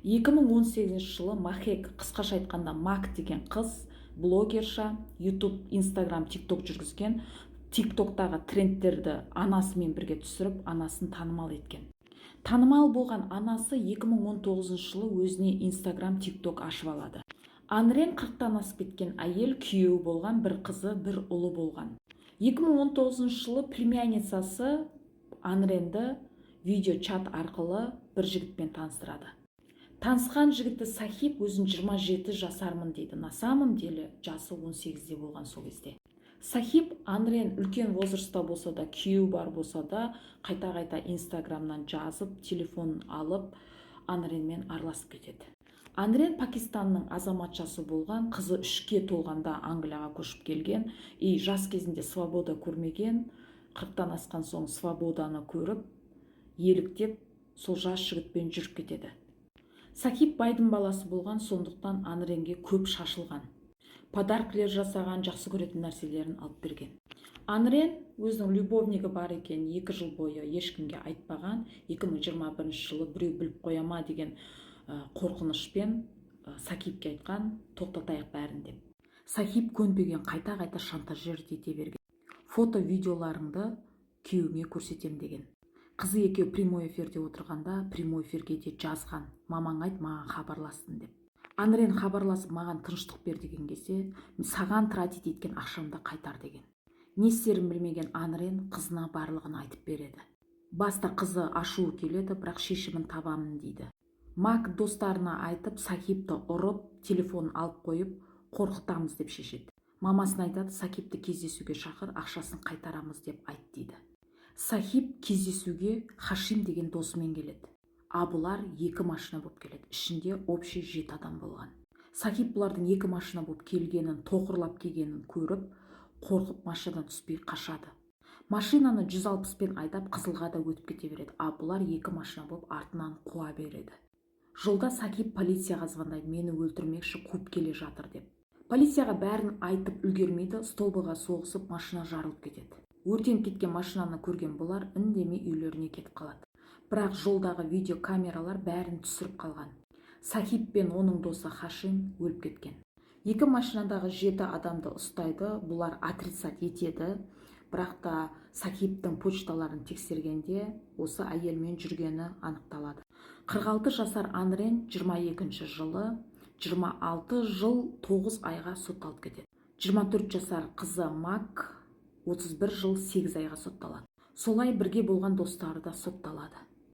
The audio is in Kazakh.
2018 жылы Махек, қысқаша айтқанда Мак деген қыз, блогерша, YouTube, Instagram, TikTok жүргізген, TikToктағы трендтерді анасымен бірге түсіріп, анасын танымал еткен. Танымал болған анасы 2019 жылы өзіне Instagram, TikTok ашып алады. Анрен 40-тан асып кеткен әйел, күйеуі болған, бір қызы, бір ұлы болған. 2019 жылы племянницасы Анренді видео-чат арқылы бір жігітпен таныстырады. Танысқан жігіті Сахиб өзін 27 жасармын дейді. На самом деле жасы 18-де болған сол кезде. Сахиб Анрен үлкен возрастта болса да, күйеуі бар болса да, қайта-қайта Инстаграмнан жазып, телефонын алып, Анренмен араласып кетеді. Анрен Пакистанның азаматшасы болған, қызы 3-ке толғанда Англияға көшіп келген, жас кезінде свобода көрмеген, 40-тан асқан соң свободаны көріп, еліктеп, сол жас жігітпен жүріп кетеді. Сахиб байдың баласы болған, сондықтан Анренге көп шашылған. Подаркілер жасаған, жақсы көретін нәрселерін алып берген. Анрен өзінің любовнигі бар екен, 2 жыл бойы ешкімге айтпаған, 2021 жылы біреу біліп қояма деген қорқынышпен Сахибке айтқан, тоқтатайық бәрін деп. Сахиб көнбеген, қайта-қайта шантажер ете берген. Фото видеоларыңды күйеуіңе көрсетем деген. Қызы екеу прямой эфирде отырғанда, прямой эфирге де жазған, мамаң айт, маған хабарластын деп. Анрен хабарласып, маған тыныштық бер деген кезде, саған тратить еткен ақшамды қайтар деген. Не істерін білмеген Анрен қызына барлығын айтып береді. Баста қызы ашуы келеді, бірақ шешімін табамын дейді. Мак достарына айтып, Сахибті ұрып, телефонын алып қойып, қорқытамыз деп шешеді. Мамасын айтады, Сахибті кездесуге шақыр, ақшасын қайтарамыз деп айт дейді. Сахиб кездесуге Хашим деген досымен келеді. Бұлар 2 машина болып келеді. Ішінде общий 7 адам болған. Сахиб бұлардың 2 машина болып келгенін, тоқырлап келгенін көріп, қорқып машинадан түспей қашады. Машинаны 160-пен айдап Қызылға да өтіп кете береді. Бұлар 2 машина болып артынан қуа береді. Жолда Сахиб полицияға звондайды, мені өлтірмекші, қуып келе жатыр деп. Полицияға бәрін айтып үлгермейді, столбыға соғысып, машина жарылып кетеді. Өртеніп кеткен машинаны көрген бұлар үндемей үйлеріне кетіп қалады. Бірақ жолдағы видеокамералар бәрін түсіріп қалған. Сахиб пен оның досы Хашим өліп кеткен. 2 машинадағы 7 адамды ұстайды, бұлар отрицать етеді. Бірақ та Сахибтің почталарын тексергенде осы әйелмен жүргені анықталады. 46 жасар Анрен 22 жылы 26 жыл 9 айға сотталып кетеді. 24 жасар қызы Мак 31 жыл 8 айға сотталады. Солай бірге болған достары да сотталады.